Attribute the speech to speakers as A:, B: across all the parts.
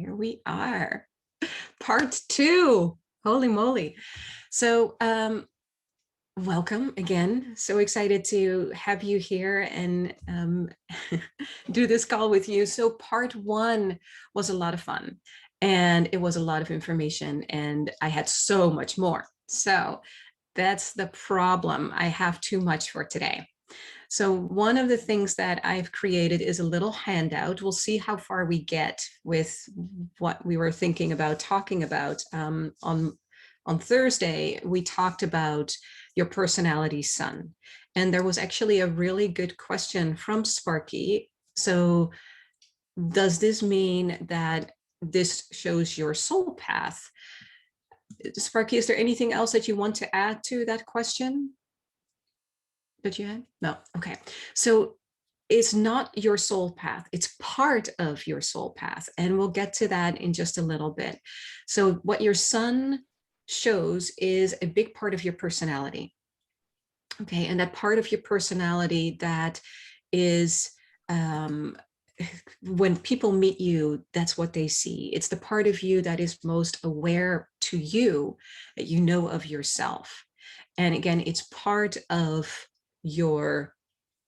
A: Here we are, part two. Holy moly. So, welcome again. So excited to have you here and do this call with you. So, part one was a lot of fun and it was a lot of information, and I had so much more. So, that's the problem. I have too much for today. So one of the things that I've created is a little handout. We'll see how far we get with what we were thinking about talking about. On Thursday, we talked about your personality sun. And there was actually a really good question from Sparky. So does this mean that this shows your soul path? Sparky, is there anything else that you want to add to that question? That you had? No. Okay. So it's not your soul path. It's part of your soul path. And we'll get to that in just a little bit. So what your sun shows is a big part of your personality. Okay. And that part of your personality that is, when people meet you, that's what they see. It's the part of you that is most aware to you, that you know of yourself. And again, it's part of your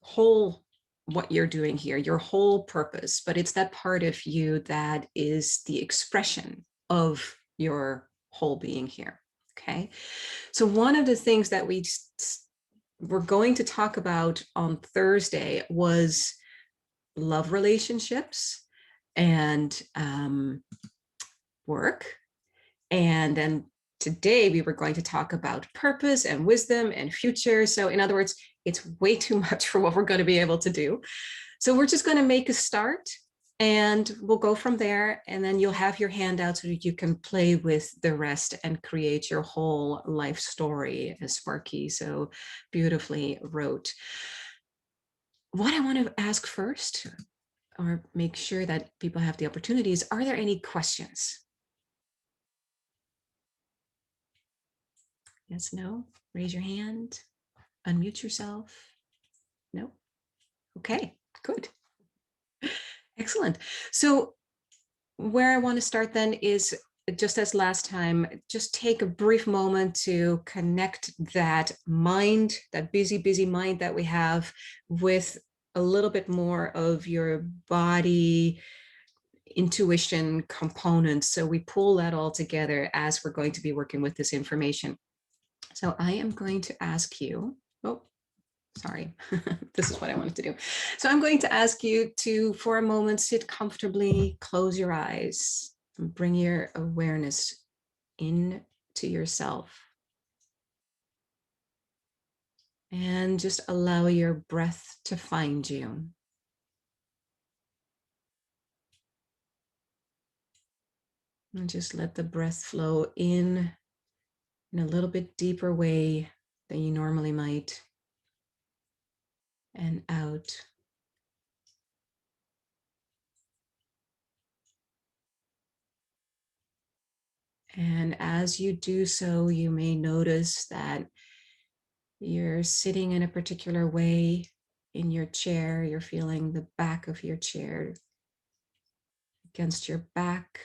A: whole, what you're doing here, your whole purpose, but it's that part of you that is the expression of your whole being here. Okay. So one of the things that we're going to talk about on Thursday was love relationships and work. And then today we were going to talk about purpose and wisdom and future. So in other words, it's way too much for what we're going to be able to do. So we're just going to make a start and we'll go from there. And then you'll have your handout so that you can play with the rest and create your whole life story, as Sparky so beautifully wrote. What I want to ask first, or make sure that people have the opportunities, are there any questions? Yes, no? Raise your hand, unmute yourself. No? Okay, good. Excellent. So where I want to start then is, just as last time, just take a brief moment to connect that mind, that busy mind that we have, with a little bit more of your body intuition components. So we pull that all together as we're going to be working with this information. So I am going to ask you, oh, sorry, this is what I wanted to do. So I'm going to ask you to, for a moment, sit comfortably, close your eyes, and bring your awareness into yourself. And just allow your breath to find you. And just let the breath flow in a little bit deeper way than you normally might, and out. And as you do so, you may notice that you're sitting in a particular way in your chair. You're feeling the back of your chair against your back.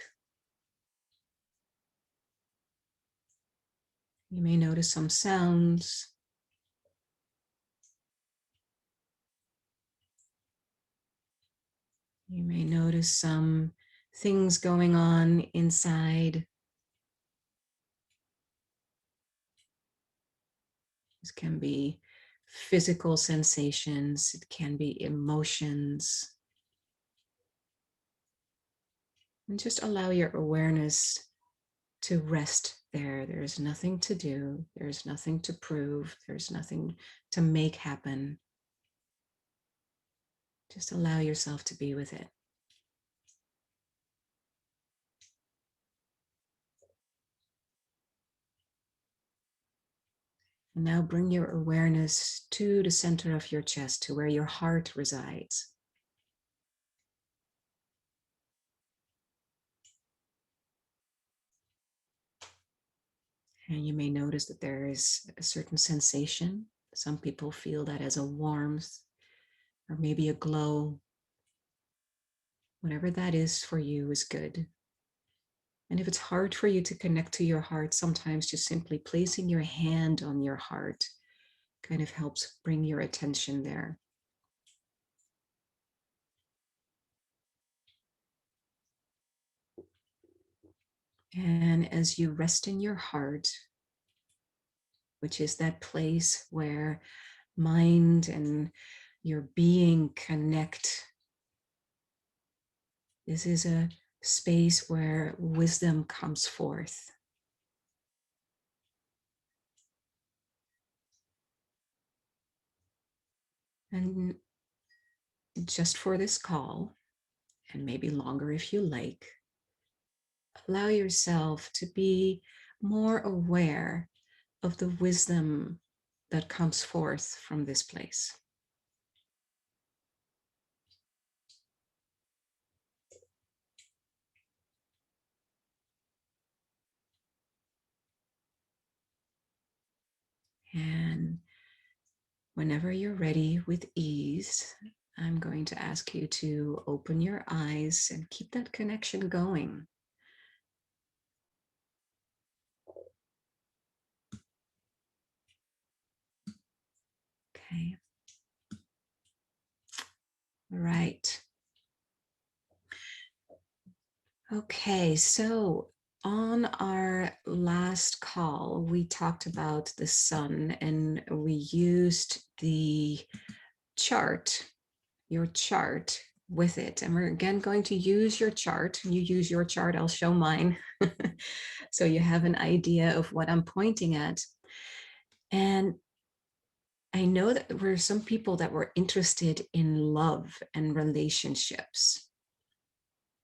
A: You may notice some sounds. You may notice some things going on inside. This can be physical sensations. It can be emotions. And just allow your awareness to rest there. There's nothing to do. There's nothing to prove. There's nothing to make happen. Just allow yourself to be with it. And now bring your awareness to the center of your chest, to where your heart resides. And you may notice that there is a certain sensation. Some people feel that as a warmth or maybe a glow. Whatever that is for you is good. And if it's hard for you to connect to your heart, sometimes just simply placing your hand on your heart kind of helps bring your attention there. And as you rest in your heart, which is that place where mind and your being connect, this is a space where wisdom comes forth. And just for this call, and maybe longer if you like, allow yourself to be more aware of the wisdom that comes forth from this place. And whenever you're ready with ease, I'm going to ask you to open your eyes and keep that connection going. Okay. All right. Okay, so on our last call, we talked about the sun and we used the chart, your chart with it. And we're again going to use your chart. You use your chart, I'll show mine. So you have an idea of what I'm pointing at. And I know that there were some people that were interested in love and relationships.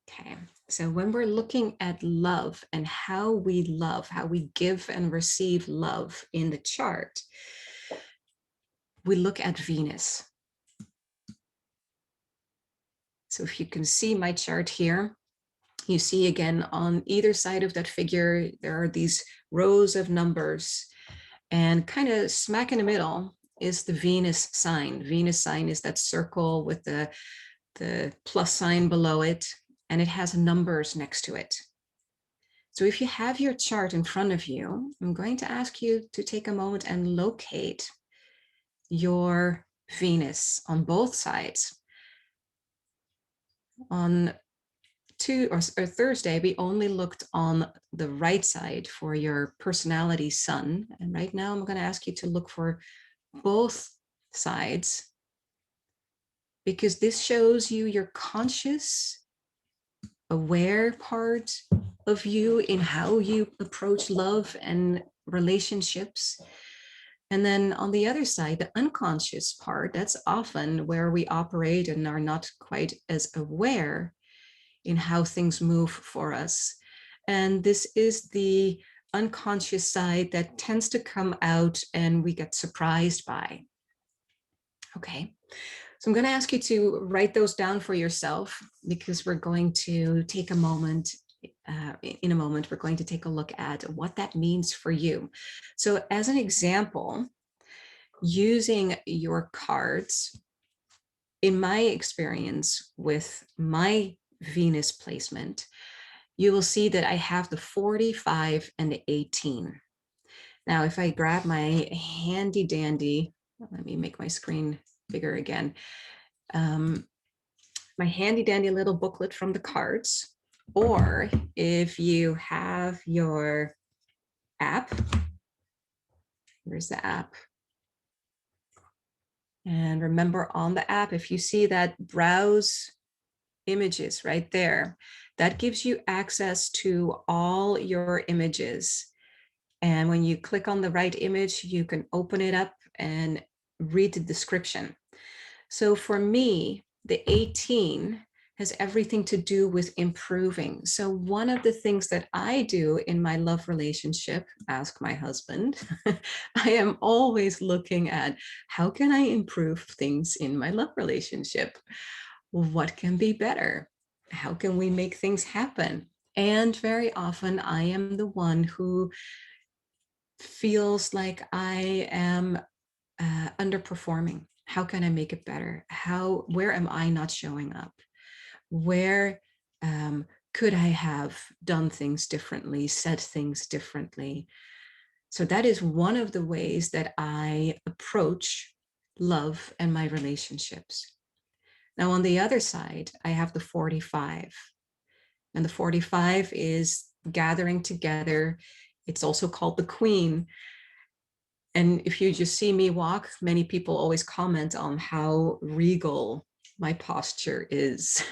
A: Okay, so when we're looking at love and how we love, how we give and receive love in the chart, we look at Venus. So if you can see my chart here, you see again on either side of that figure, there are these rows of numbers, and kind of smack in the middle is the Venus sign. Venus sign is that circle with the plus sign below it, and it has numbers next to it. So if you have your chart in front of you, I'm going to ask you to take a moment and locate your Venus on both sides. On Thursday, we only looked on the right side for your personality sun. And right now I'm going to ask you to look for both sides, because this shows you your conscious, aware part of you in how you approach love and relationships. And then on the other side, the unconscious part, that's often where we operate and are not quite as aware in how things move for us. And this is the unconscious side that tends to come out and we get surprised by. Okay, so I'm going to ask you to write those down for yourself, because we're going to take a moment. In a moment, we're going to take a look at what that means for you. So as an example, using your cards, in my experience with my Venus placement, you will see that I have the 45 and the 18. Now, if I grab my handy dandy, let me make my screen bigger again. My handy dandy little booklet from the cards, or if you have your app, here's the app. And remember, on the app, if you see that browse images right there, that gives you access to all your images. And when you click on the right image, you can open it up and read the description. So for me, the 18 has everything to do with improving. So one of the things that I do in my love relationship, ask my husband, I am always looking at how can I improve things in my love relationship? What can be better? How can we make things happen? And very often I am the one who feels like I am underperforming. How can I make it better? Where am I not showing up? Where could I have done things differently, said things differently? So that is one of the ways that I approach love and my relationships. Now, on the other side, I have the 45. And the 45 is gathering together. It's also called the Queen. And if you just see me walk, many people always comment on how regal my posture is.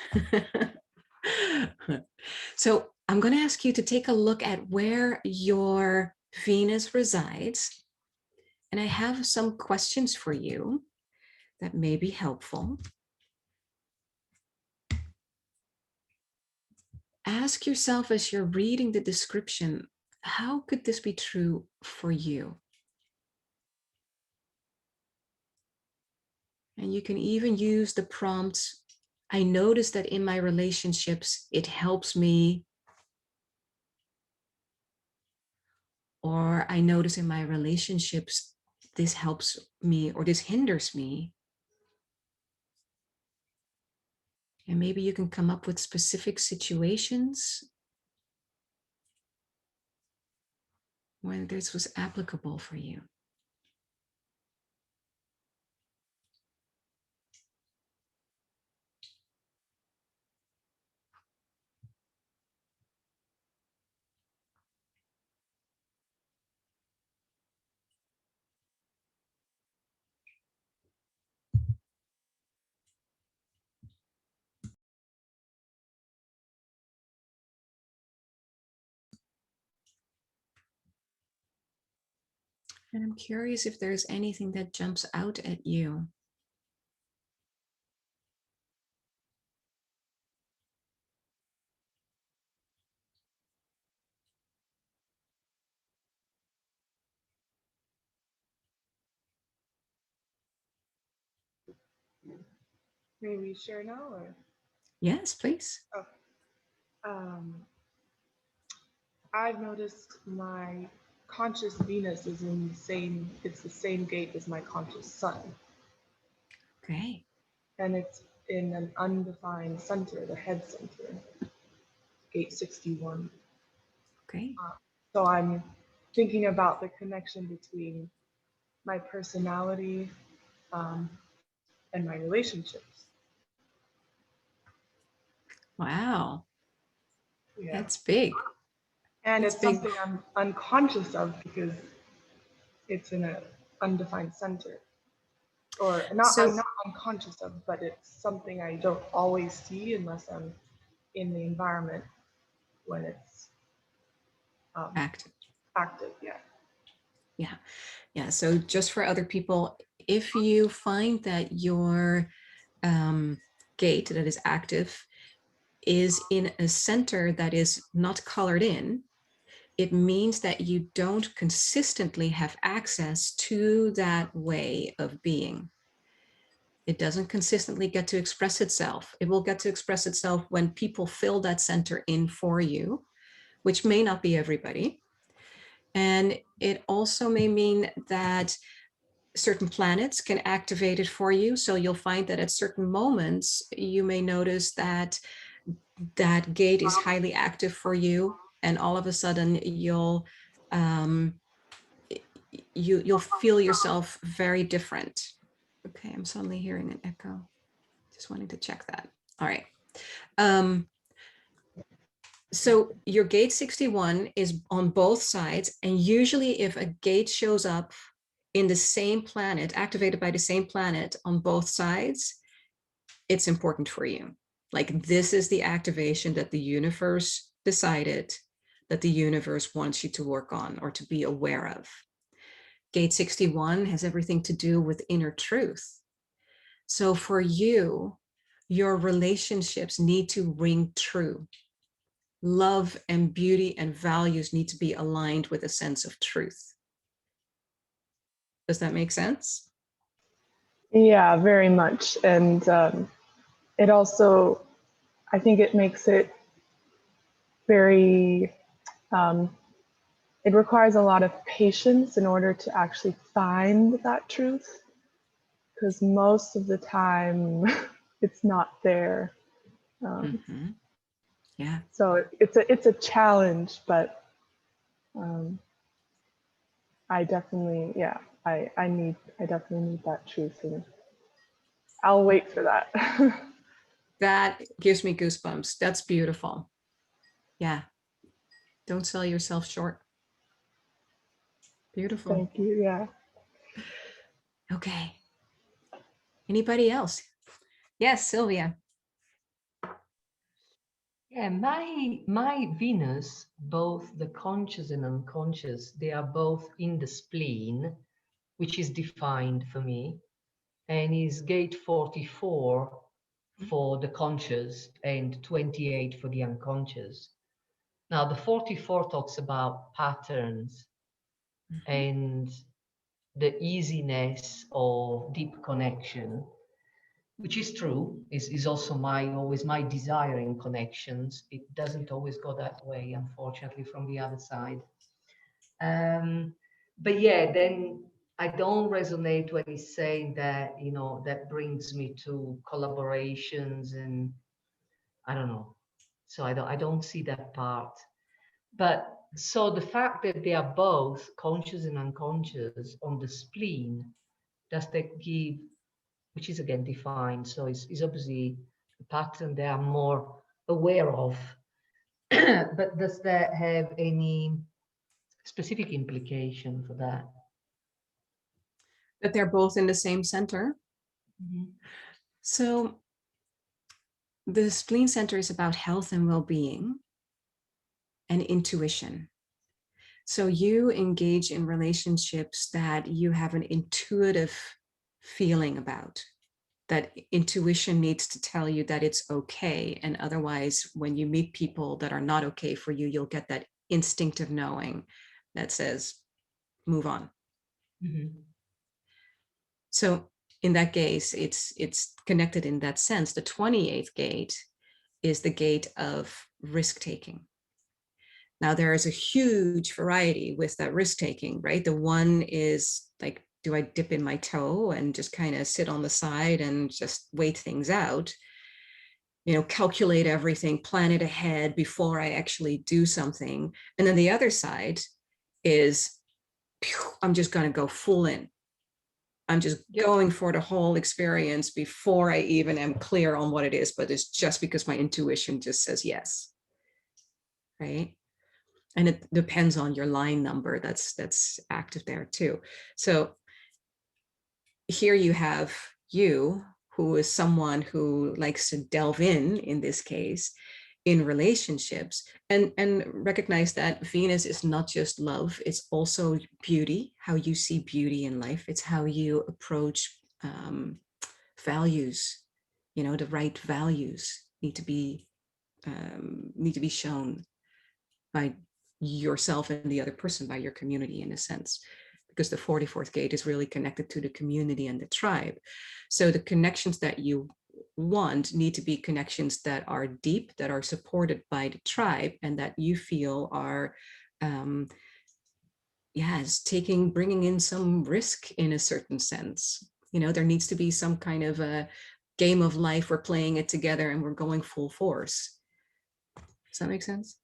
A: So I'm going to ask you to take a look at where your Venus resides. And I have some questions for you that may be helpful. Ask yourself as you're reading the description, how could this be true for you? And you can even use the prompt, I notice that in my relationships, it helps me, or I notice in my relationships, this helps me or this hinders me. And maybe you can come up with specific situations when this was applicable for you. And I'm curious if there's anything that jumps out at you.
B: May we share now or?
A: Yes, please.
B: Oh, um, I've noticed my conscious Venus is in the same, it's the same gate as my conscious sun.
A: Okay.
B: And it's in an undefined center, the head center, gate 61.
A: Okay.
B: So I'm thinking about the connection between my personality um, and my relationships.
A: Wow.
B: Yeah.
A: That's big.
B: And
A: That's
B: it's
A: big.
B: something I'm unconscious of because it's in an undefined center. Or not, I'm
A: So
B: not unconscious of, but it's something I don't always see unless I'm in the environment when it's um,
A: active.
B: active. Yeah.
A: Yeah. Yeah. So just for other people, if you find that your gate that is active is in a center that is not colored in, it means that you don't consistently have access to that way of being. It doesn't consistently get to express itself. It will get to express itself when people fill that center in for you, which may not be everybody. And it also may mean that certain planets can activate it for you. So you'll find that at certain moments, you may notice that that gate is highly active for you. And all of a sudden um, you'll feel yourself very different. Okay, I'm suddenly hearing an echo. Just wanting to check that. All right. Um, so your gate 61 is on both sides. And usually if a gate shows up in the same planet, activated by the same planet on both sides, it's important for you. Like this is the activation that the universe decided that the universe wants you to work on or to be aware of. Gate 61 has everything to do with inner truth. So for you, your relationships need to ring true. Love and beauty and values need to be aligned with a sense of truth. Does that make sense?
B: Yeah, very much. And it also, I think it makes it very, um, it requires a lot of patience in order to actually find that truth. Because most of the time it's not there.
A: Mm-hmm. Yeah.
B: So it's a challenge, but um, I definitely, yeah, I definitely need that truth, and I'll wait for that.
A: That gives me goosebumps. That's beautiful. Yeah. Don't sell yourself short. Beautiful.
B: Thank you. Yeah.
A: Okay. Anybody else? Yes, Sylvia.
C: Yeah, my Venus, both the conscious and unconscious, they are both in the spleen, which is defined for me, and is gate 44 for the conscious and 28 for the unconscious. Now, the 44 talks about patterns
A: Mhm.
C: and the easiness of deep connection, which is true, is also always my desire in connections. It doesn't always go that way, unfortunately, from the other side. Um, but yeah, then I don't resonate when he's saying that, that brings me to collaborations and I don't know. So I don't see that part. But so the fact that they are both conscious and unconscious on the spleen, does that give, which is again defined, so it's obviously a pattern they are more aware of. But does that have any specific implication for that?
A: That they're both in the same center.
C: Mm-hmm.
A: So the spleen center is about health and well-being and intuition. So you engage in relationships that you have an intuitive feeling about. That intuition needs to tell you that it's okay. And otherwise, when you meet people that are not okay for you, you'll get that instinctive knowing that says, move on.
C: Mm-hmm.
A: So in that case, it's connected in that sense. The 28th gate is the gate of risk taking. Now there is a huge variety with that risk taking, right? The one is like, do I dip in my toe and just kind of sit on the side and just wait things out? Calculate everything, plan it ahead before I actually do something. And then the other side is, I'm just going to go full in. I'm just
C: Yep.
A: going for the whole experience before I even am clear on what it is, but it's just because my intuition just says yes, right? And it depends on your line number that's active there too. So here you have you, who is someone who likes to delve in this case, in relationships, and recognize that Venus is not just love, it's also beauty, how you see beauty in life. It's how you approach values. The right values need to be shown by yourself and the other person, by your community, in a sense, because the 44th gate is really connected to the community and the tribe. So the connections that you want need to be connections that are deep, that are supported by the tribe, and that you feel are yes, bringing in some risk in a certain sense. There needs to be some kind of a game of life. We're playing it together and we're going full force. Does that make sense?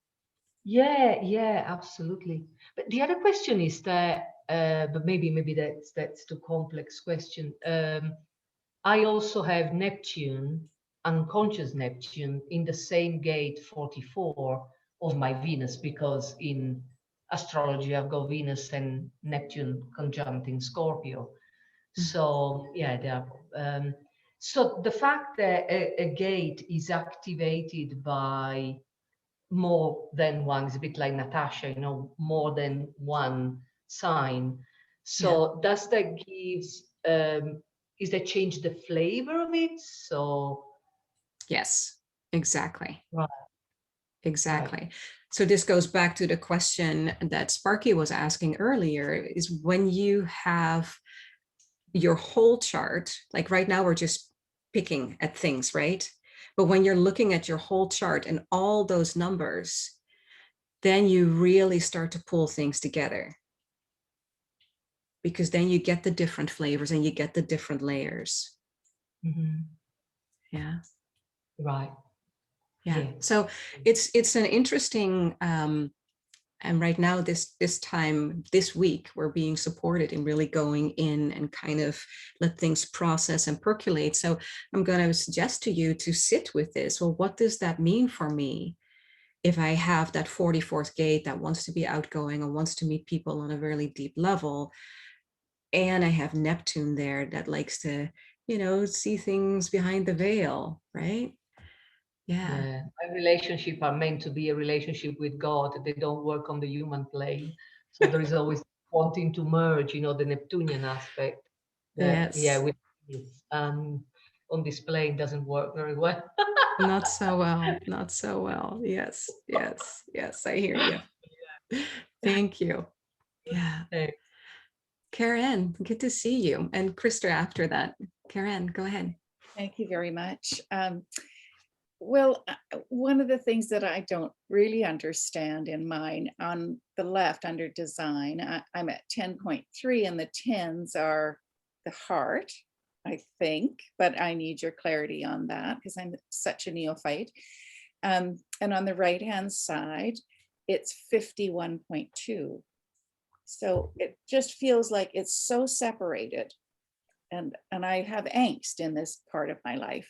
C: Yeah, absolutely. But the other question is that, but maybe that's too complex question. I also have Neptune, unconscious Neptune, in the same gate 44 of my Venus, because in astrology I've got Venus and Neptune conjunct in Scorpio. So yeah, they are. So the fact that a gate is activated by more than one is a bit like Natasha, more than one sign.
A: Yeah.
C: So does that is that change the flavor of it? So
A: Yes, exactly.
C: right, right.
A: Exactly. So this goes back to the question that Sparky was asking earlier, is when you have your whole chart, like right now we're just picking at things, right? But when you're looking at your whole chart and all those numbers, then you really start to pull things together, because then you get the different flavors and you get the different layers.
C: Mm-hmm.
A: Yeah.
C: Right.
A: Yeah.
C: Yeah.
A: So it's an interesting, and right now this time this week we're being supported in really going in and kind of let things process and percolate. So I'm going to suggest to you to sit with this. Well, what does that mean for me if I have that 44th gate that wants to be outgoing and wants to meet people on a very deep level, and I have Neptune there that likes to, see things behind the veil, right? Yeah.
C: Yeah, my relationship are meant to be a relationship with God. They don't work on the human plane. So there is always wanting to merge, the Neptunian aspect that, yeah,
A: Yes.
C: with on this plane doesn't work very well.
A: Not so well. Not so well. Yes. Yes. Yes. I hear you. Thank you. Yeah.
C: Eh,
A: Karen, good to see you. And Krista after that. Karen, go ahead.
D: Thank you very much. Well, one of the things that I don't really understand in mine, on the left under design, I'm at 10.3 and the 10s are the heart, I think, but I need your clarity on that because I'm such a neophyte. And on the right-hand side, it's 51.2. So it just feels like it's so separated. And I have angst in this part of my life.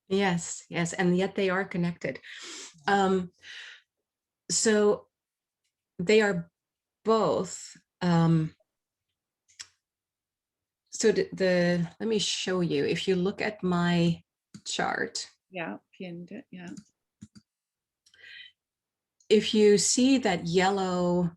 A: Yes, yes, and yet they are connected. So they are both. So let me show you. If you look at my chart,
D: Yeah, pinned it. Yeah.
A: if you see that yellow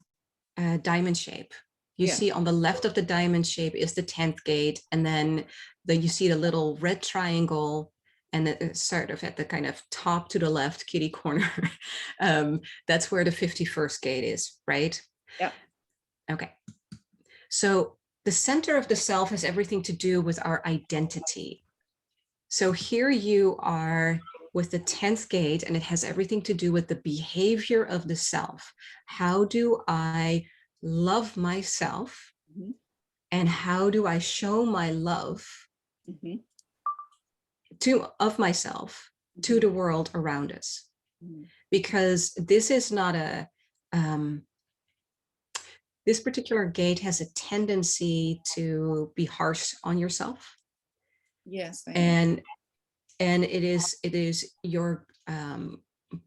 A: diamond shape, you
D: Yeah.
A: see on the left of the diamond shape is the 10th gate, and then you see the little red triangle, and it's sort of at the kind of top to the left kitty corner. That's where the 51st gate is, right?
D: Yeah.
A: Okay. So the center of the self has everything to do with our identity. So here you are with the 10th gate, and it has everything to do with the behavior of the self. How do I love myself?
D: Mm-hmm.
A: And how do I show my love
D: Mm-hmm.
A: of myself to the world around us?
D: Mm-hmm.
A: Because this is not this particular gate has a tendency to be harsh on yourself.
D: Yes, I know.
A: And it is your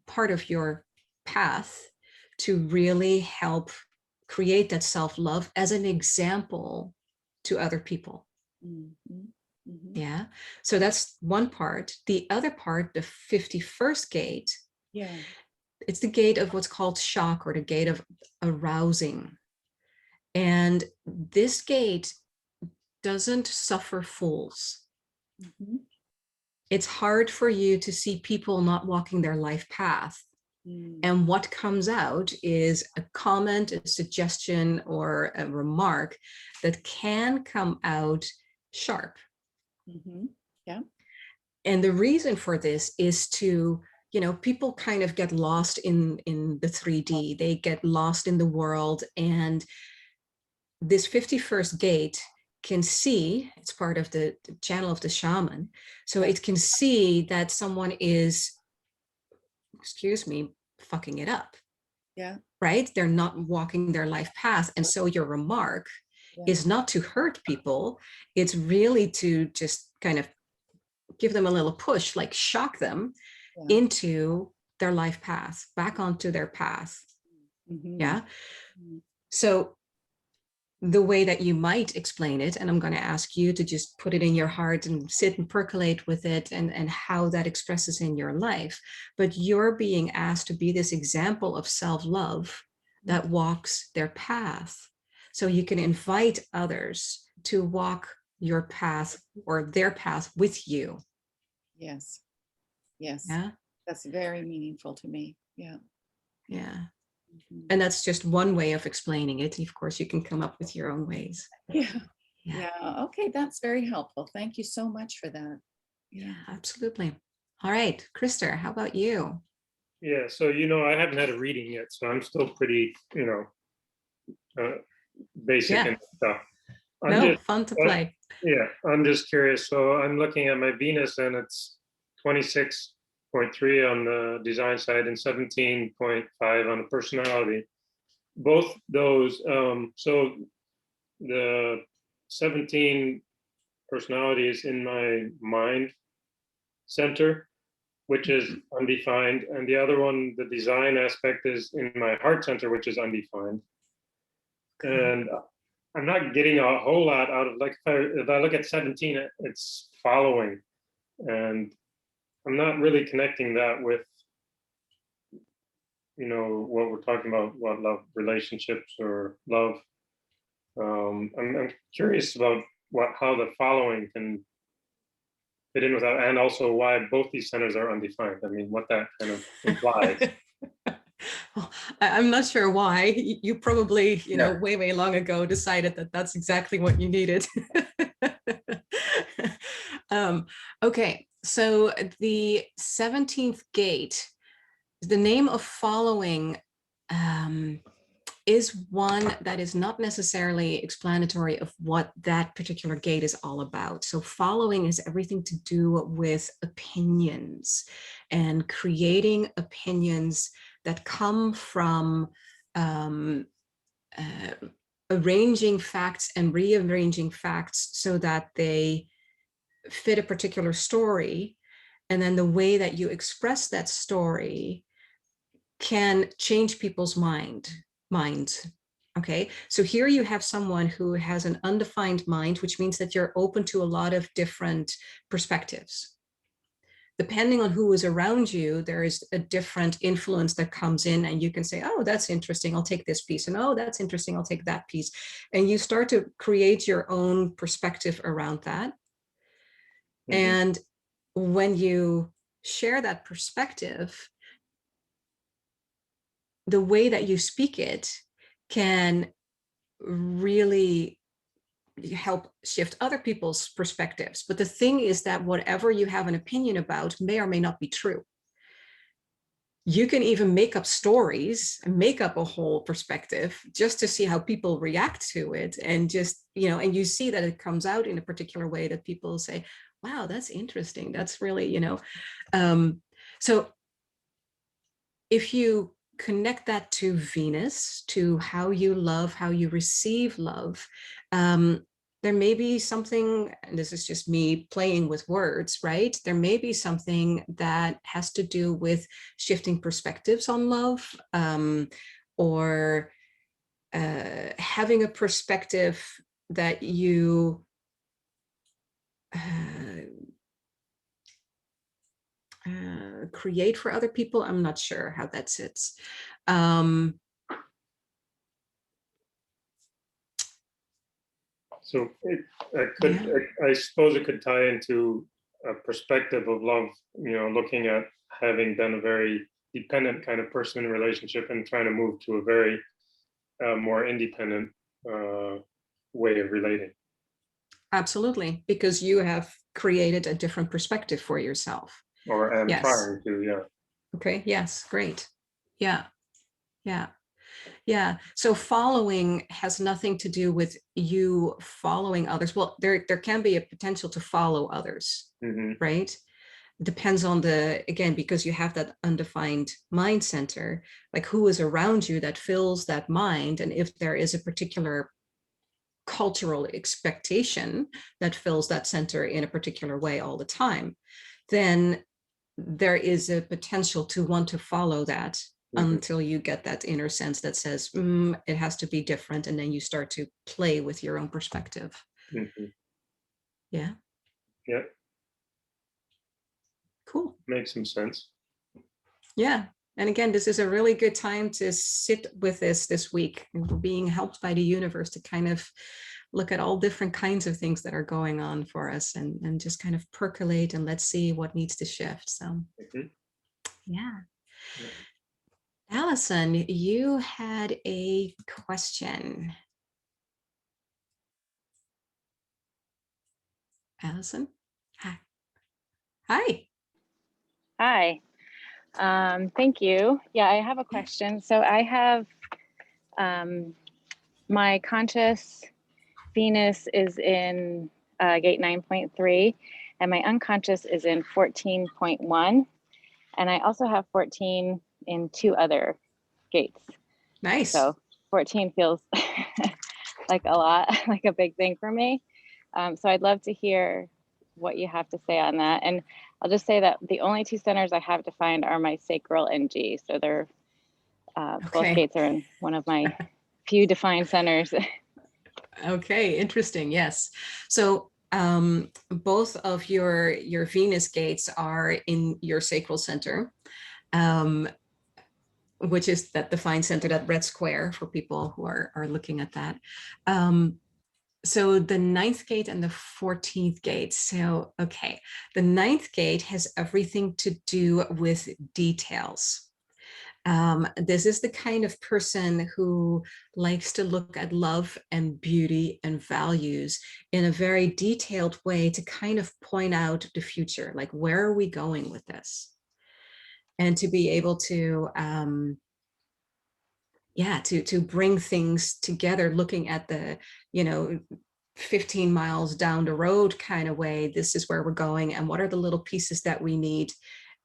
A: part of your path to really help create that self-love as an example to other people.
D: Mm-hmm. Mm-hmm.
A: Yeah. So that's one part. The other part, the 51st gate,
D: Yeah.
A: it's the gate of what's called shock, or the gate of arousing. And this gate doesn't suffer fools.
D: Mm-hmm.
A: It's hard for you to see people not walking their life path.
D: Mm-hmm.
A: And what comes out is a comment, a suggestion, or a remark that can come out sharp.
D: Mm-hmm. Yeah.
A: And the reason for this is to, people kind of get lost in the 3D. They get lost in the world. And this 51st gate can see, it's part of the channel of the shaman. So it can see that someone is, excuse me, fucking it up.
D: Yeah.
A: Right? They're not walking their life path. And so your remark is not to hurt people. It's really to just kind of give them a little push, like shock them into their life path, back onto their path.
D: Mm-hmm.
A: Yeah.
D: Mm-hmm.
A: So the way that you might explain it, and I'm going to ask you to just put it in your heart and sit and percolate with it, and how that expresses in your life. But you're being asked to be this example of self-love that walks their path. So you can invite others to walk your path or their path with you.
D: Yes. Yes.
A: Yeah.
D: That's very meaningful to me. Yeah.
A: Yeah.
D: Mm-hmm.
A: And that's just one way of explaining it. Of course, you can come up with your own ways.
D: Yeah. Yeah. Okay. That's very helpful. Thank you so much for that.
A: Yeah, absolutely. All right, Krista, how about you?
E: Yeah, so I haven't had a reading yet, so I'm still pretty, basic and stuff.
A: Fun to play.
E: Yeah, I'm just curious. So I'm looking at my Venus, and it's 26 on the design side and 17.5 on the personality. Both those, so the 17 personality is in my mind center, which is undefined, and the other one, the design aspect, is in my heart center, which is undefined. And I'm not getting a whole lot out of, like, if I look at 17, it's following, and I'm not really connecting that with, what we're talking about, what love, relationships, or love. I'm curious about how the following can fit in with that, and also why both these centers are undefined. I mean, what that kind of implies.
A: Well, I'm not sure why. You probably,
E: Yeah.
A: way long ago decided that that's exactly what you needed. Okay, so the 17th gate, the name of following is one that is not necessarily explanatory of what that particular gate is all about. So following is everything to do with opinions and creating opinions that come from arranging facts and rearranging facts so that they fit a particular story. And then the way that you express that story can change people's minds. Okay, so here you have someone who has an undefined mind, which means that you're open to a lot of different perspectives. Depending on who is around you, there is a different influence that comes in, and you can say, oh, that's interesting, I'll take this piece, and oh, that's interesting, I'll take that piece. And you start to create your own perspective around that. Mm-hmm. And when you share that perspective, the way that you speak it can really help shift other people's perspectives. But the thing is that whatever you have an opinion about may or may not be true. You can even make up stories and make up a whole perspective just to see how people react to it. And just, and you see that it comes out in a particular way that people say, wow, that's interesting. That's really, so if you connect that to Venus, to how you love, how you receive love, there may be something, and this is just me playing with words, right? There may be something that has to do with shifting perspectives on love, or having a perspective that you create for other people. I'm not sure how that sits.
E: So I suppose it could tie into a perspective of love, looking at having been a very dependent kind of person in a relationship and trying to move to a very more independent way of relating.
A: Absolutely, because you have created a different perspective for yourself.
E: Or am trying to, yeah.
A: Okay, yes, great. Yeah. So following has nothing to do with you following others. Well, there can be a potential to follow others, mm-hmm. right? Depends on again, because you have that undefined mind center, like who is around you that fills that mind. And if there is a particular cultural expectation that fills that center in a particular way all the time, then there is a potential to want to follow that, mm-hmm. until you get that inner sense that says, it has to be different. And then you start to play with your own perspective. Mm-hmm. Yeah.
E: Yeah.
A: Cool.
E: Makes some sense.
A: Yeah. And again, this is a really good time to sit with this week. We're being helped by the universe to kind of look at all different kinds of things that are going on for us, and just kind of percolate, and let's see what needs to shift. So, mm-hmm. Yeah. Allison, you had a question. Allison? Hi.
F: Hi. Thank you. Yeah, I have a question. So I have my conscious Venus is in gate 9.3, and my unconscious is in 14.1. And I also have 14 in 2 other gates.
A: Nice.
F: So 14 feels like a lot, like a big thing for me. So I'd love to hear what you have to say on that. And I'll just say that the only 2 centers I have defined are my sacral and G. So they're both gates are in one of my few defined centers.
A: Okay, interesting. Yes. So both of your Venus gates are in your sacral center, which is that defined center, that red square for people who are looking at that. So the 9th gate and the 14th gate. So, okay, the 9th gate has everything to do with details. This is the kind of person who likes to look at love and beauty and values in a very detailed way to kind of point out the future, like where are we going with this? And to be able to, to bring things together, looking at the, 15 miles down the road kind of way, this is where we're going and what are the little pieces that we need,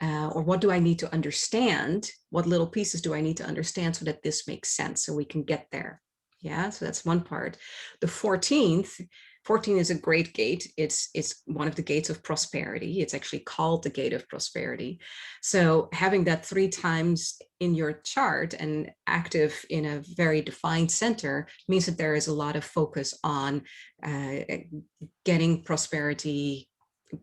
A: or what do I need to understand? What little pieces do I need to understand so that this makes sense so we can get there? Yeah, so that's one part. The 14th, 14 is a great gate. It's one of the gates of prosperity. It's actually called the gate of prosperity. So having that 3 times in your chart and active in a very defined center means that there is a lot of focus on getting prosperity,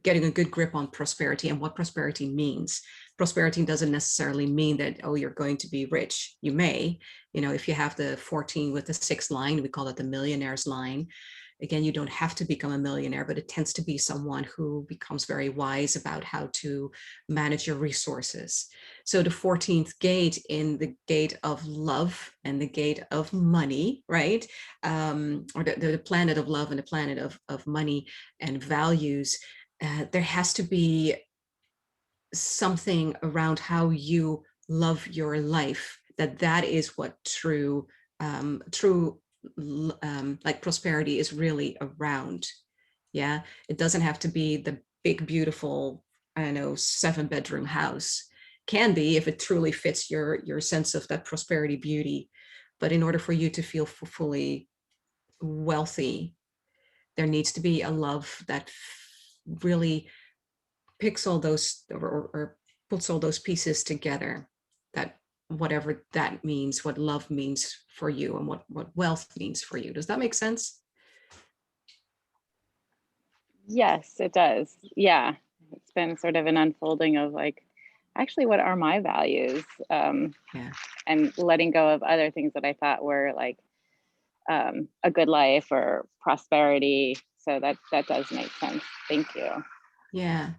A: getting a good grip on prosperity and what prosperity means. Prosperity doesn't necessarily mean that, oh, you're going to be rich. You may, if you have the 14 with the 6th line, we call it the millionaire's line. Again, you don't have to become a millionaire, but it tends to be someone who becomes very wise about how to manage your resources. So the 14th gate in the gate of love and the gate of money, right? Or the planet of love and the planet of money and values, there has to be something around how you love your life, that is what true like prosperity is really around. Yeah, it doesn't have to be the big beautiful, I don't know, 7-bedroom house. Can be if it truly fits your sense of that prosperity beauty, but in order for you to feel fully wealthy, there needs to be a love that really picks all those or puts all those pieces together, that whatever that means, what love means for you and what wealth means for you. Does that make sense?
F: Yes, it does. Yeah, it's been sort of an unfolding of like, actually, what are my values?
A: Yeah.
F: And letting go of other things that I thought were like a good life or prosperity. So that does make sense. Thank you.
A: Yeah.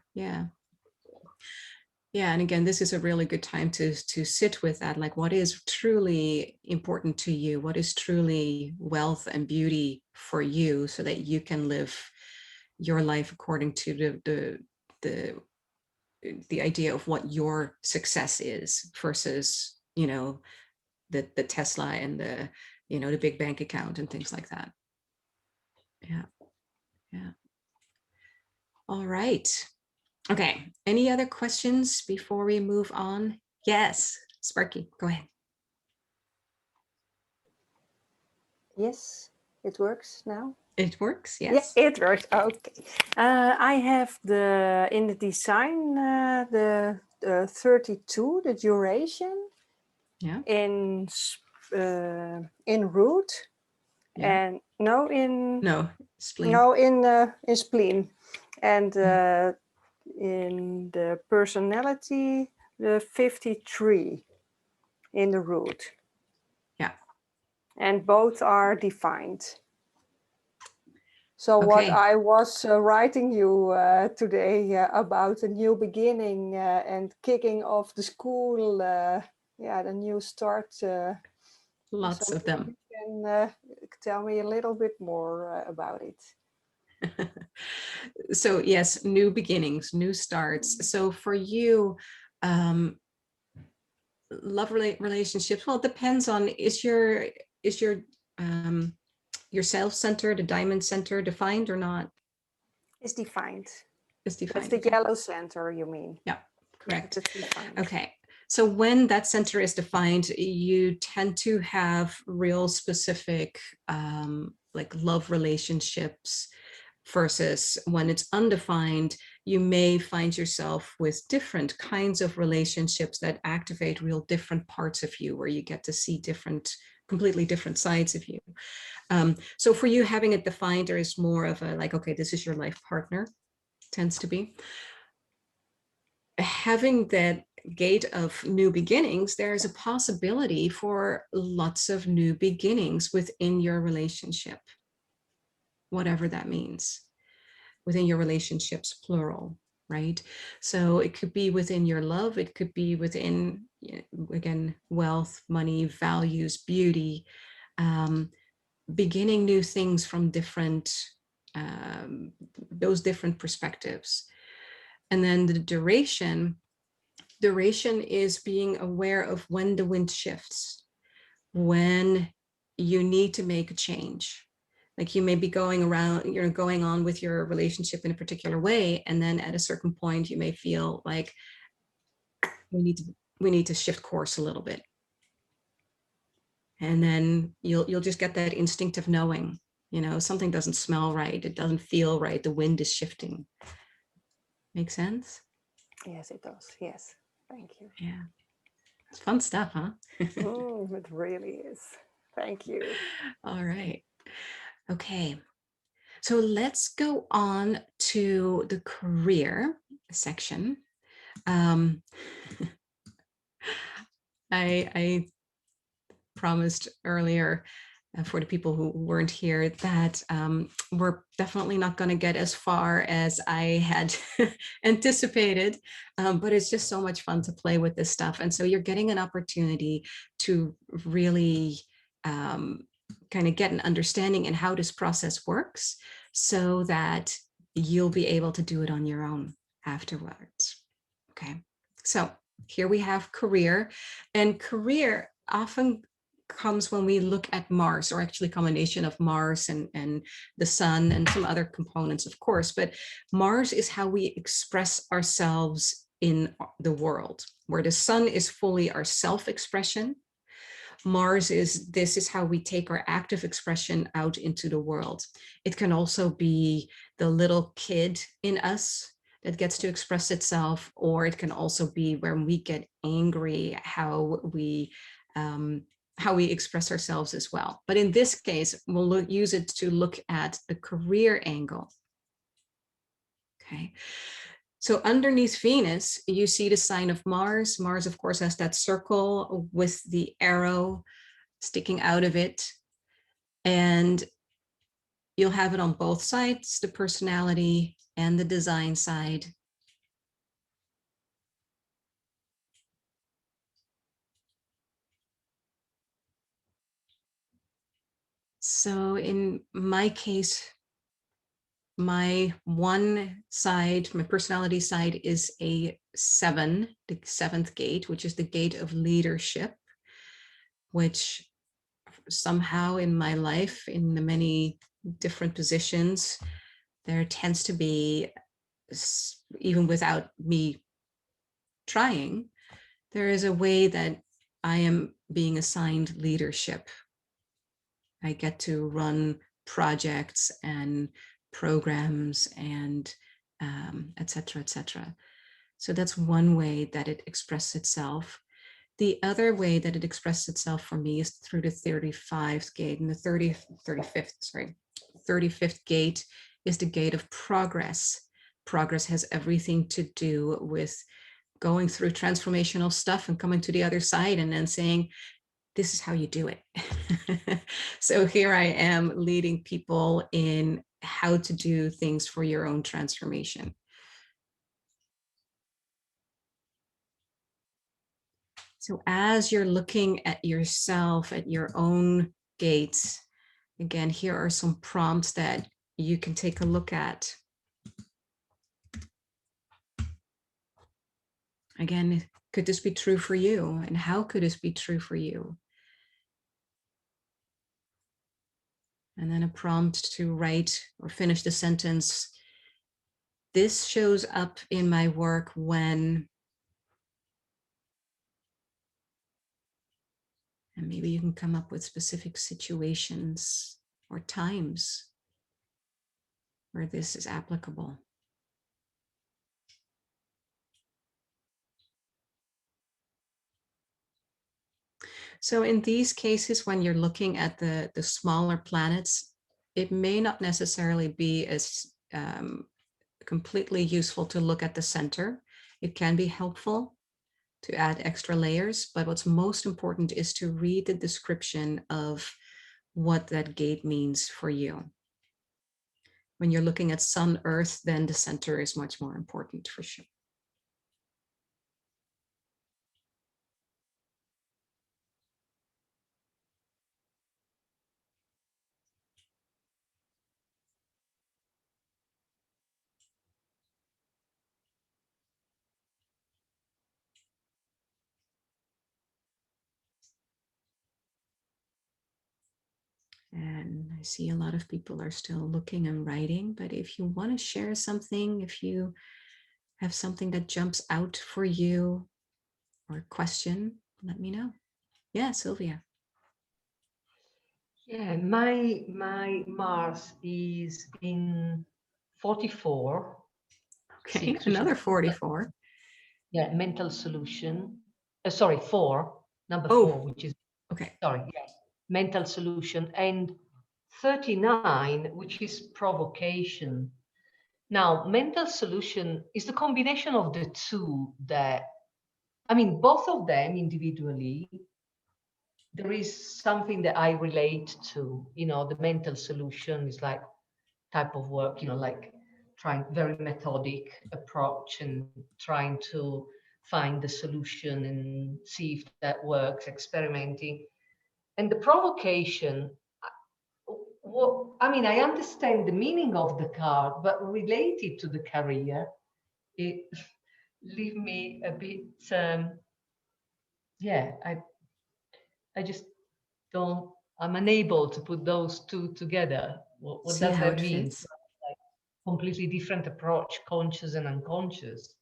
A: And again, this is a really good time to sit with that, like what is truly important to you, what is truly wealth and beauty for you, so that you can live your life according to the idea of what your success is versus the Tesla and the big bank account and things like that. Yeah. All right. Okay, any other questions before we move on? Yes, Sparky, go ahead.
G: Yes, it works now.
A: It works, yes.
G: Yeah, it works. Okay. I have in the design the 32, the duration.
A: Yeah.
G: In root,
A: Yeah.
G: and no
A: spleen.
G: In spleen, and in the personality the 53 in the root.
A: Yeah.
G: And both are defined. So
A: okay.
G: What I was writing you today about a new beginning and kicking off the school, the new start.
A: Lots of them.
G: You can tell me a little bit more about it.
A: So yes, new beginnings, new starts. So for you, love relationships, well, it depends on, is your self-center, the diamond center, defined or not?
G: It's defined.
A: It's defined.
G: That's the yellow center, you mean?
A: Yeah, Correct.
G: That's defined.
A: Okay. So when that center is defined, you tend to have real specific like love relationships, versus when it's undefined, you may find yourself with different kinds of relationships that activate real different parts of you, where you get to see completely different sides of you. So for you, having it defined, there is more of a like, okay, this is your life partner, tends to be. Having that gate of new beginnings, there's a possibility for lots of new beginnings within your relationship, whatever that means, within your relationships, plural, right? So it could be within your love, it could be within, again, wealth, money, values, beauty, beginning new things from those different perspectives. And then the duration is being aware of when the wind shifts, when you need to make a change. Like you may be going on with your relationship in a particular way, and then at a certain point you may feel like we need to shift course a little bit. And then you'll just get that instinctive knowing, something doesn't smell right, it doesn't feel right, the wind is shifting. Make sense?
G: Yes, it does. Yes. Thank you.
A: Yeah. It's fun stuff, huh?
G: It really is. Thank you.
A: All right. Okay. So let's go on to the career section. I promised earlier for the people who weren't here that we're definitely not going to get as far as I had anticipated, but it's just so much fun to play with this stuff. And so you're getting an opportunity to really kind of get an understanding in how this process works, so that you'll be able to do it on your own afterwards. Okay, so here we have career, and career often comes when we look at Mars, or actually a combination of Mars and the sun and some other components, of course. But Mars is how we express ourselves in the world, where the sun is fully our self-expression. Mars this is how we take our active expression out into the world. It can also be the little kid in us that gets to express itself, or it can also be when we get angry, how we express ourselves as well. But in this case, we'll use it to look at the career angle. Okay. So underneath Venus, you see the sign of Mars. Mars, of course, has that circle with the arrow sticking out of it. And you'll have it on both sides, the personality and the design side. So in my case, my one side, my personality side, is a 7, the 7th gate, which is the gate of leadership, which somehow in my life, in the many different positions, there tends to be, even without me trying, there is a way that I am being assigned leadership. I get to run projects and programs and et cetera, et cetera. So that's one way that it expresses itself. The other way that it expresses itself for me is through the 35th gate, and the 35th gate is the gate of progress. Progress has everything to do with going through transformational stuff and coming to the other side and then saying, this is how you do it. So here I am leading people in how to do things for your own transformation. So as you're looking at yourself, at your own gates, again, here are some prompts that you can take a look at. Again, could this be true for you? And how could this be true for you? And then a prompt to write or finish the sentence. This shows up in my work when And maybe you can come up with specific situations or times where this is applicable. So in these cases, when you're looking at the smaller planets, it may not necessarily be as completely useful to look at the center. It can be helpful to add extra layers, but what's most important is to read the description of what that gate means for you. When you're looking at Sun, Earth, then the center is much more important for sure. And I see a lot of people are still looking and writing, but if you want to share something, if you have something that jumps out for you or a question, let me know. Yeah, Sylvia.
C: Yeah, my Mars is in 44.
A: Okay,
C: 6, which is
A: another 44.
C: yeah, mental solution. Sorry, 4, number
A: Oh,
C: 4, which is
A: okay.
C: sorry, yeah, mental solution, and 39, which is provocation. Now, mental solution is the combination of the two that, I mean, both of them individually, there is something that I relate to. You know, the mental solution is like type of work, you know, like trying very methodic approach and trying to find the solution and see if that works, experimenting. And the provocation, well, I mean, I understand the meaning of the card, but related to the career, it leave me a bit, yeah, I just don't, I'm unable to put those two together. What
A: See
C: does
A: how
C: that
A: it
C: mean?
A: fits.
C: Like completely different approach, conscious and unconscious.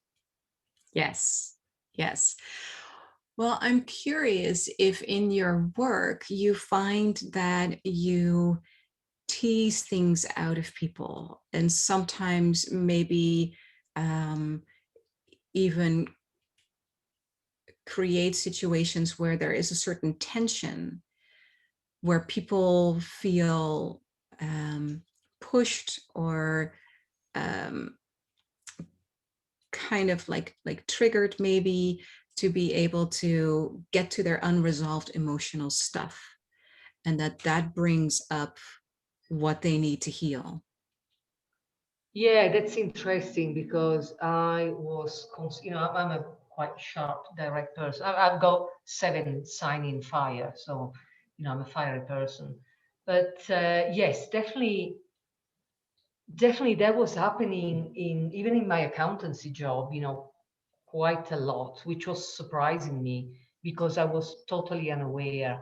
A: Yes, yes. Well, I'm curious if in your work you find that you tease things out of people and sometimes maybe even create situations where there is a certain tension where people feel pushed or kind of like triggered maybe to be able to get to their unresolved emotional stuff, and that brings up what they need to heal.
C: Yeah, that's interesting because I was, you know, I'm a quite sharp, direct person. I've got 7 sign in fire, so you know, I'm a fiery person. But yes, definitely that was happening in even in my accountancy job, you know, quite a lot, which was surprising me because I was totally unaware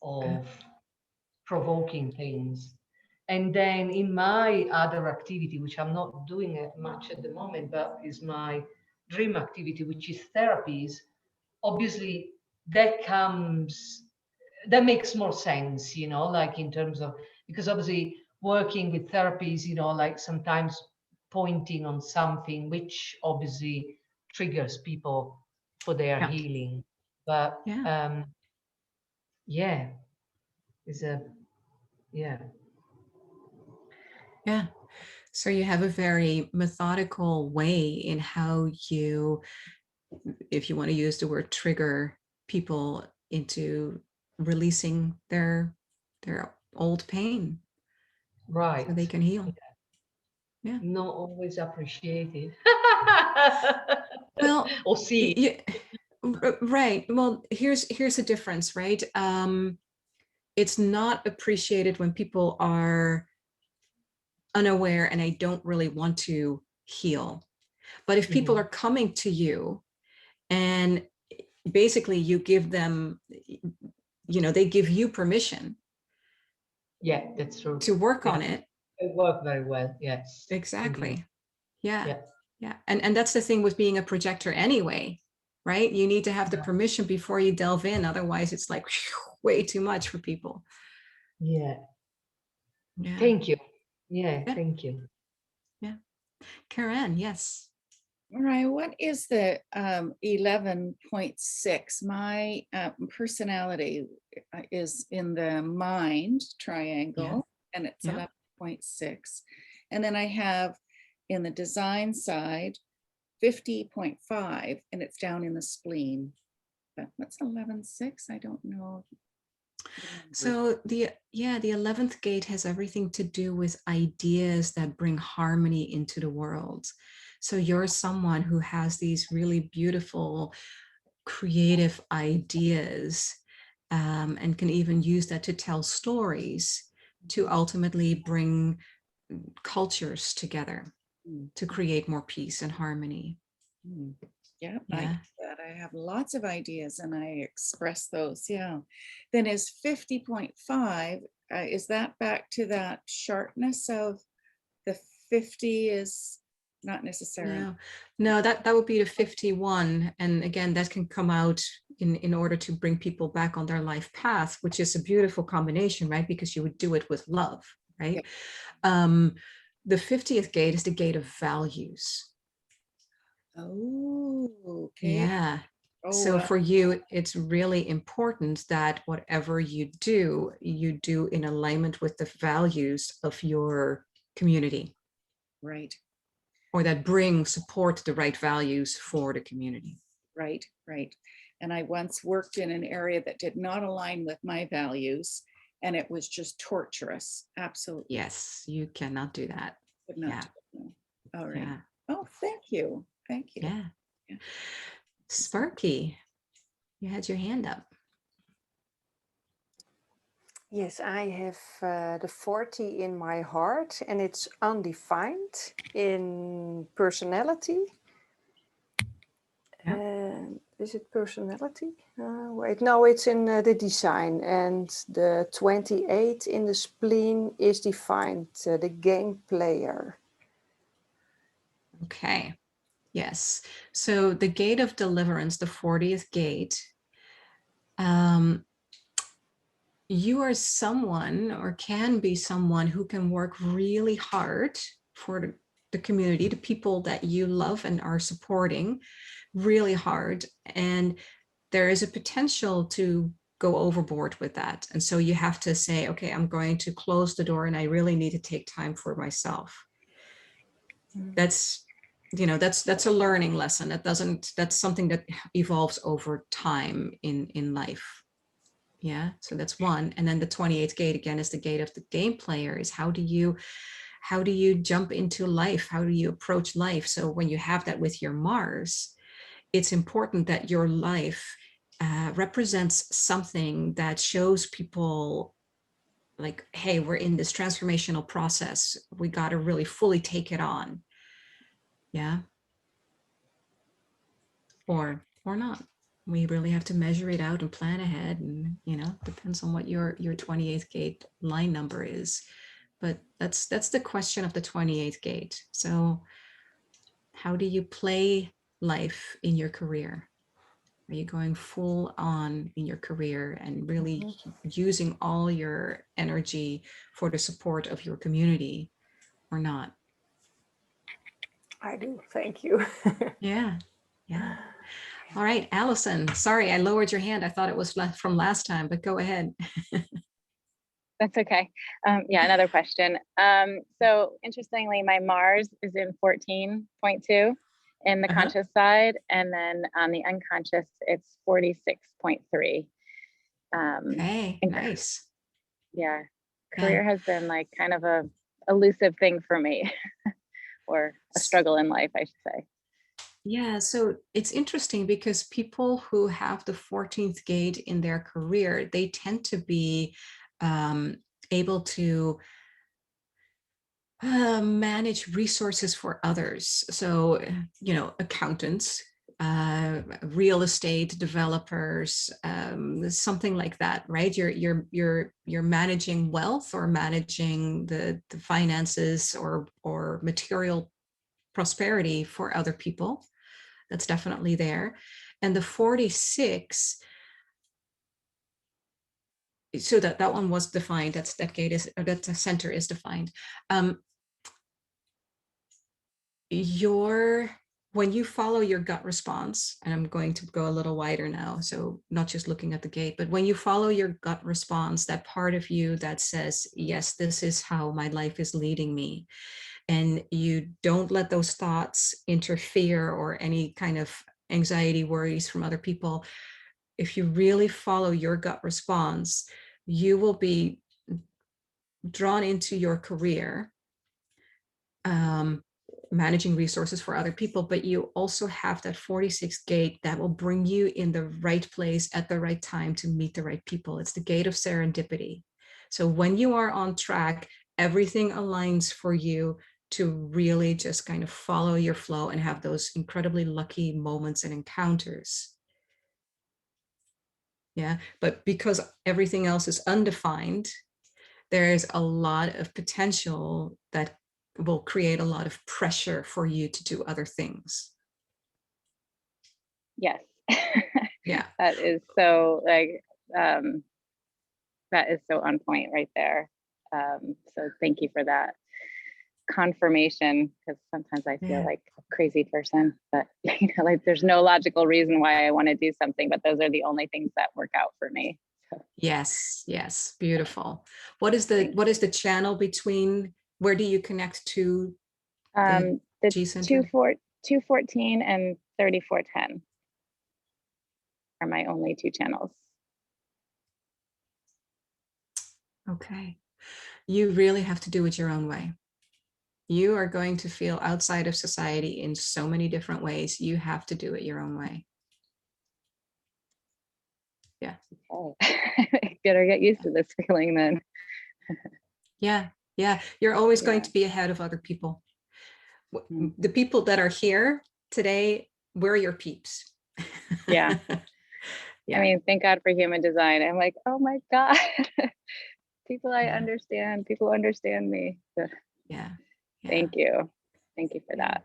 C: of provoking things. And then in my other activity, which I'm not doing it much at the moment, but is my dream activity, which is therapies, obviously that makes more sense, you know, like in terms of, because obviously working with therapies, you know, like sometimes pointing on something which obviously triggers people for their
A: Yeah.
C: healing. But
A: Yeah.
C: yeah, is a, yeah.
A: Yeah. So you have a very methodical way in how you, if you want to use the word trigger, people into releasing their old pain
C: Right.
A: so they can heal. Yeah.
C: Not always appreciated.
A: Well,
C: Or see.
A: right. Well, here's the difference, right? It's not appreciated when people are unaware and I don't really want to heal. But if people are coming to you and basically you give them, you know, they give you permission.
C: Yeah, that's true.
A: To work
C: Yeah.
A: on it.
C: It worked very well. Yes.
A: Exactly.
C: Indeed.
A: Yeah.
C: Yeah.
A: Yeah. And that's the thing with being a projector anyway. right? You need to have the
C: Yeah.
A: permission before you delve in. Otherwise, it's like way too much for people.
C: Yeah.
A: Yeah.
C: Thank you. Yeah,
A: Yeah.
C: thank you.
A: Yeah. Karen, yes.
D: All right, what is the 11.6? My personality is in the mind triangle, and it's
A: Yeah.
D: 11.6. And then I have in the design side 50.5, and it's down in the spleen. But what's 11.6? I don't know.
A: So the 11th gate has everything to do with ideas that bring harmony into the world. So you're someone who has these really beautiful creative ideas, and can even use that to tell stories to ultimately bring cultures together to create more peace and harmony.
D: Yeah, I
A: Yeah.
D: get that. I have lots of ideas and I express those. Yeah. Then is 50.5, is that back to that sharpness of the 50 is not necessary?
A: No, that would be the 51. And again, that can come out in order to bring people back on their life path, which is a beautiful combination, right? Because you would do it with love, right? The 50th gate is the gate of values.
D: Oh, okay.
A: Yeah.
D: Oh,
A: So for you, it's really important that whatever you do in alignment with the values of your community,
D: right,
A: or that support the right values for the community.
D: right, right. And I once worked in an area that did not align with my values, and it was just torturous. Absolutely.
A: Yes, you cannot do that.
D: Could not
A: Yeah.
D: do it, no. All right.
A: Yeah.
D: Oh, thank you. Thank you.
A: Yeah.
D: Yeah.
A: Sparky, you had your hand up.
G: Yes, I have the 40 in my heart, and it's undefined in personality.
A: Yeah.
G: Is it personality? Wait, no, it's in the design. And the 28 in the spleen is defined, the game player.
A: Okay. Yes. So the gate of deliverance, the 40th gate, you are someone, or can be someone, who can work really hard for the community, the people that you love and are supporting really hard. And there is a potential to go overboard with that. And so you have to say, okay, I'm going to close the door and I really need to take time for myself. That's a learning lesson. That's something that evolves over time in life. Yeah, so that's one. And then the 28th gate, again, is the gate of the game player. Is how do you jump into life? How do you approach life? So when you have that with your Mars, it's important that your life represents something that shows people, like, hey, we're in this transformational process. We got to really fully take it on. Yeah. Or not. We really have to measure it out and plan ahead, and depends on what your 28th gate line number is. But that's the question of the 28th gate. So how do you play life in your career? Are you going full on in your career and really using all your energy for the support of your community, or not?
G: I do, thank you.
A: Yeah. All right, Allison, sorry, I lowered your hand. I thought it was from last time, but go ahead.
F: That's okay. Yeah, another question. So interestingly, my Mars is in 14.2 in the conscious side, and then on the unconscious, it's 46.3.
A: Okay, nice.
F: Yeah, career has been like kind of a elusive thing for me, or a struggle in life, I should say.
A: Yeah, so it's interesting because people who have the 14th gate in their career, they tend to be able to manage resources for others. So, accountants, real estate developers, something like that, right? You're managing wealth, or managing the finances, or material prosperity for other people. That's definitely there. And the 46, so that one was defined, that gate is, or that center is defined. When you follow your gut response, and I'm going to go a little wider now, so not just looking at the gate, but when you follow your gut response, that part of you that says, yes, this is how my life is leading me, and you don't let those thoughts interfere or any kind of anxiety, worries from other people, if you really follow your gut response, you will be drawn into your career, managing resources for other people, but you also have that 46 gate that will bring you in the right place at the right time to meet the right people. It's the gate of serendipity. So when you are on track, everything aligns for you to really just kind of follow your flow and have those incredibly lucky moments and encounters. Yeah, but because everything else is undefined, there's a lot of potential that will create a lot of pressure for you to do other things.
F: Yes.
A: Yeah.
F: That is so like, that is so on point right there. So thank you for that confirmation, because sometimes I feel like a crazy person, but you know, like there's no logical reason why I want to do something, but those are the only things that work out for me. So.
A: Yes, yes, beautiful. What is the channel between, where do you connect to the G center?
F: 214 and 3410 are my only two channels.
A: Okay. You really have to do it your own way. You are going to feel outside of society in so many different ways. You have to do it your own way. Yeah.
F: Okay. Better get used to this feeling then.
A: Yeah. Yeah. You're always going
F: Yeah.
A: to be ahead of other people.
F: Mm.
A: The people that are here today, we're your peeps.
F: Yeah.
A: Yeah.
F: I mean, thank God for human design. I'm like, oh my God. People I
A: Yeah.
F: understand. People understand me. So,
A: Yeah.
F: thank you. Thank you for that.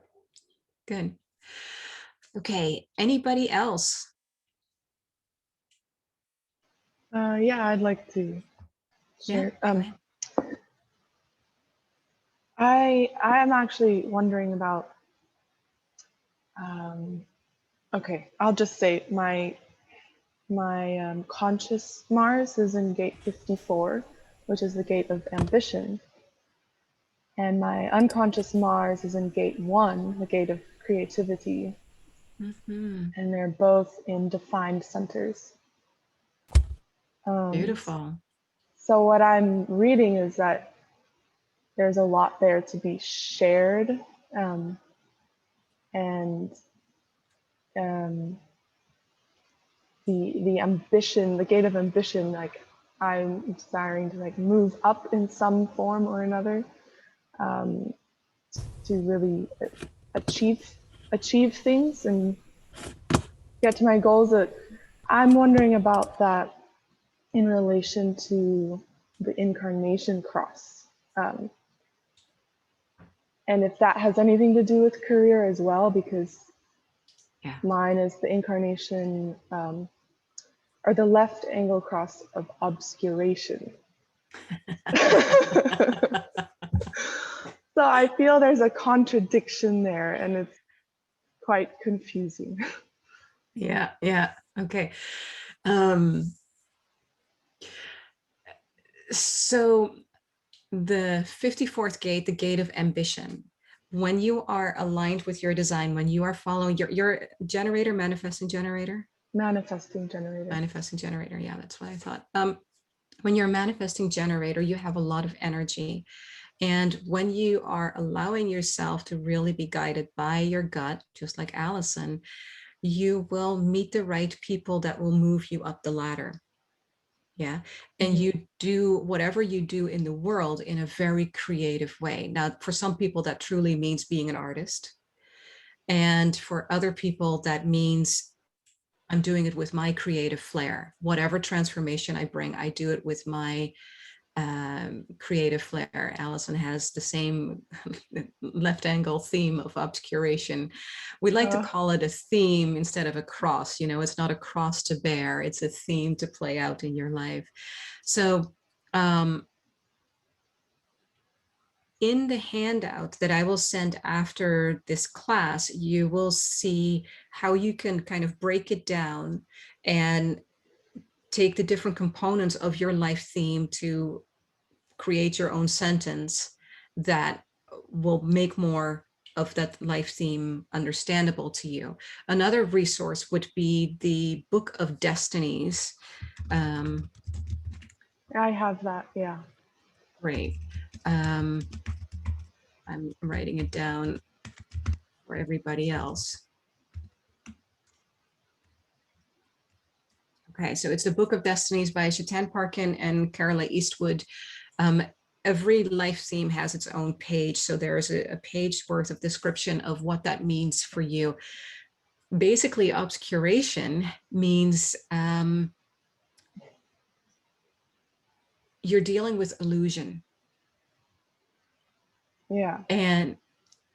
A: Good. Okay. Anybody else?
B: Yeah, I'd like to share.
A: Yeah. Go ahead.
B: I'm actually wondering about. Okay, I'll just say my conscious Mars is in gate 54, which is the gate of ambition, and my unconscious Mars is in gate 1, the gate of creativity,
A: Mm-hmm.
B: and they're both in defined centers.
A: Beautiful.
B: So what I'm reading is that there's a lot there to be shared, and the ambition, the gate of ambition, like I'm desiring to like move up in some form or another, to really achieve things and get to my goals. That I'm wondering about that in relation to the incarnation cross, and if that has anything to do with career as well, because mine is the incarnation, or the left angle cross of obscuration. So I feel there's a contradiction there, and it's quite confusing.
A: Yeah. Yeah. Okay. So the 54th gate, the gate of ambition, when you are aligned with your design, when you are following your generator, manifesting generator,
B: Manifesting generator.
A: manifesting generator. Yeah, that's what I thought. When you're a manifesting generator, you have a lot of energy. And when you are allowing yourself to really be guided by your gut, just like Allison, you will meet the right people that will move you up the ladder. Yeah. And you do whatever you do in the world in a very creative way. Now, for some people, that truly means being an artist. And for other people, that means I'm doing it with my creative flair. Whatever transformation I bring, I do it with my creative flair. Allison has the same left angle theme of obscuration. We like to call it a theme instead of a cross. You know, it's not a cross to bear, it's a theme to play out in your life. So in the handout that I will send after this class, you will see how you can kind of break it down and take the different components of your life theme to create your own sentence that will make more of that life theme understandable to you. Another resource would be the Book of Destinies.
B: I have that, yeah.
A: Great. I'm writing it down for everybody else. Okay, so it's the Book of Destinies by Chetan Parkin and Carola Eastwood. Every life theme has its own page, so there's a page worth of description of what that means for you. Basically, obscuration means you're dealing with illusion.
B: Yeah.
A: And,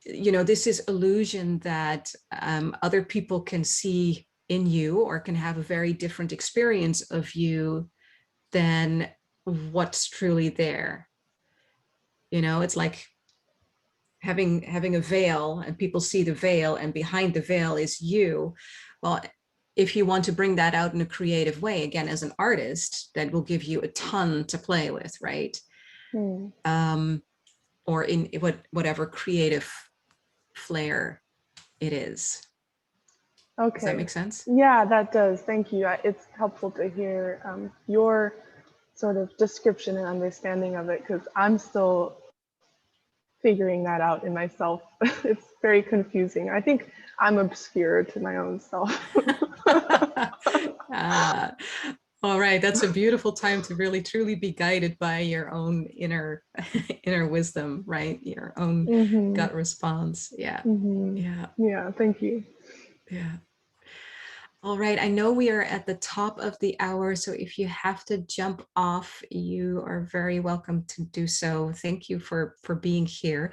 A: you know, this is illusion that other people can see in you or can have a very different experience of you than what's truly there. You know, it's like having a veil and people see the veil and behind the veil is you. Well, if you want to bring that out in a creative way, again, as an artist, that will give you a ton to play with, right? Or in whatever creative flair it is.
B: Okay.
A: Does that make sense?
B: Yeah, that does. Thank you. It's helpful to hear your sort of description and understanding of it, because I'm still figuring that out in myself. It's very confusing. I think I'm obscure to my own self.
A: All right, that's a beautiful time to really truly be guided by your own inner wisdom, right? Your own gut response. Yeah.
B: Yeah, thank you.
A: Yeah. All right, I know we are at the top of the hour, so if you have to jump off, you are very welcome to do so. Thank you for being here.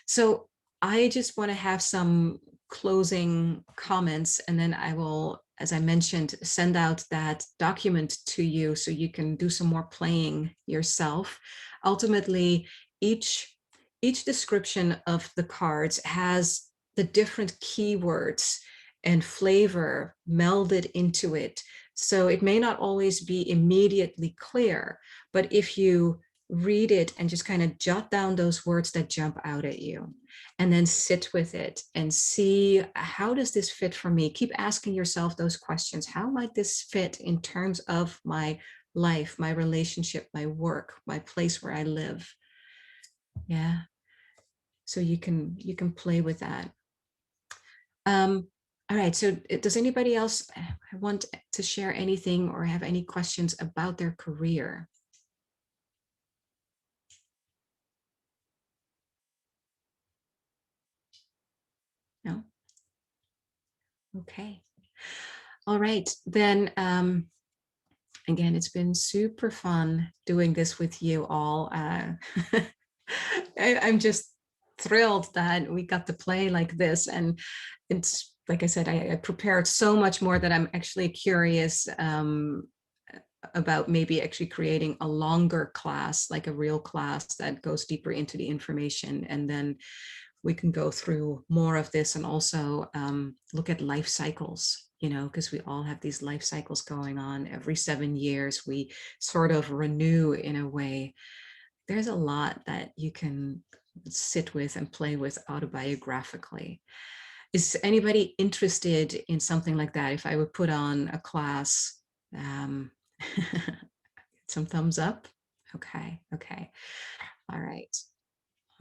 A: So I just want to have some closing comments, and then I will, as I mentioned, send out that document to you so you can do some more playing yourself. Ultimately, each description of the cards has the different keywords and flavor melded into it. So it may not always be immediately clear, but if you read it and just kind of jot down those words that jump out at you, and then sit with it and see, how does this fit for me? Keep asking yourself those questions. How might this fit in terms of my life, my relationship, my work, my place where I live? Yeah. So you can play with that. All right, so does anybody else want to share anything or have any questions about their career? No? Okay. All right, then again, it's been super fun doing this with you all. I'm just thrilled that we got to play like this, and it's like I said, I prepared so much more that I'm actually curious about maybe actually creating a longer class, like a real class that goes deeper into the information, and then we can go through more of this and also look at life cycles, you know, because we all have these life cycles going on. Every 7 years we sort of renew in a way. There's a lot that you can sit with and play with autobiographically. Is anybody interested in something like that? If I would put on a class, some thumbs up. Okay. All right.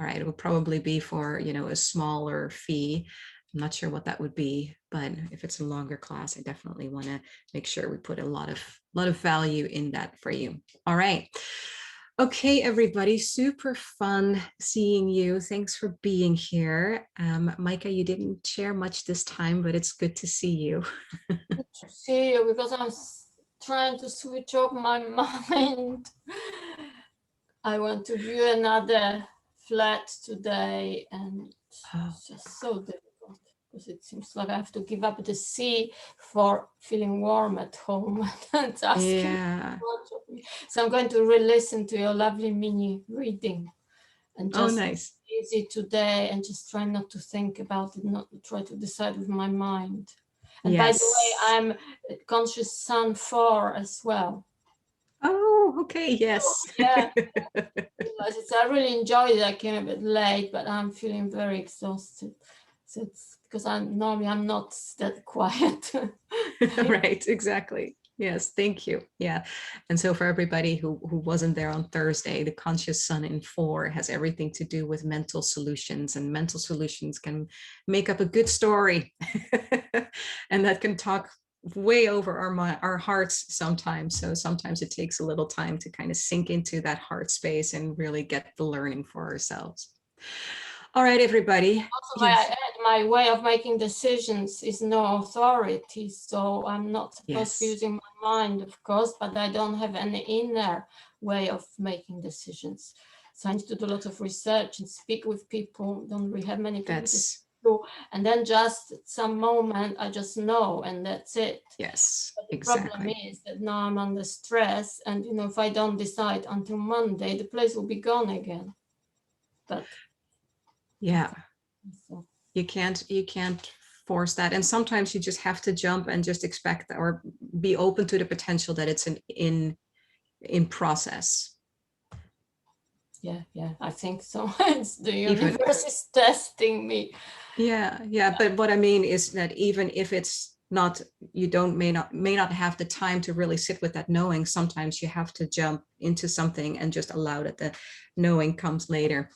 A: It will probably be for, you know, a smaller fee. I'm not sure what that would be, but if it's a longer class, I definitely want to make sure we put a lot of value in that for you. All right. Okay, everybody, super fun seeing you. Thanks for being here. Micah, you didn't share much this time, but it's good to see you.
H: Good to see you, because I'm trying to switch off my mind. I went to view another flat today, and it's just so difficult because it seems like I have to give up the sea for feeling warm at home and asking
A: Yeah.
H: much of me. So I'm going to re-listen to your lovely mini reading and
A: Oh,
H: just
A: nice.
H: easy today and just try not to think about it, not to try to decide with my mind. And by the way,
A: Yes.
H: I'm conscious sun 4 as well.
A: Oh, okay. Yes.
H: Yeah. I really enjoyed it. I came a bit late, but I'm feeling very exhausted. So it's because I'm not that quiet.
A: Right, exactly. Yes, thank you. Yeah. And so for everybody who wasn't there on Thursday, the conscious sun in 4 has everything to do with mental solutions, and mental solutions can make up a good story. And that can talk way over our hearts sometimes. So sometimes it takes a little time to kind of sink into that heart space and really get the learning for ourselves. All right, everybody.
H: Also,
A: Yes.
H: my way of making decisions is no authority. So I'm not supposed to be
A: Yes.
H: using my mind, of course, but I don't have any inner way of making decisions. So I need to do a lot of research and speak with people. Don't really have many people to do. And then just at some moment, I just know, and that's it.
A: Yes,
H: But the
A: exactly.
H: problem is that now I'm under stress, and if I don't decide until Monday, the place will be gone again. But
A: yeah,
H: so.
A: you can't force that, and sometimes you just have to jump and just expect or be open to the potential that it's in process.
H: Yeah, I think so. It's the universe is testing me.
A: Yeah, but what I mean is that even if it's not, you may not have the time to really sit with that knowing, sometimes you have to jump into something and just allow that the knowing comes later.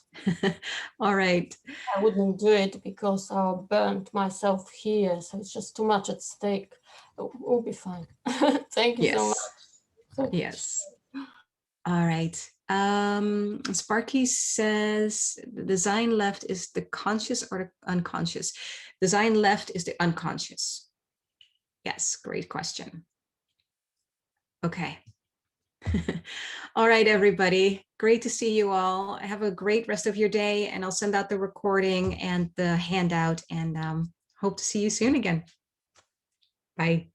A: All right.
H: I wouldn't do it because I'll burn myself here, so it's just too much at stake. We'll be fine. Thank you so much.
A: Yes. All right. Sparky says the design left is the conscious or the unconscious? Design left is the unconscious. Yes, great question. Okay. All right, everybody. Great to see you all. Have a great rest of your day, and I'll send out the recording and the handout, and hope to see you soon again. Bye.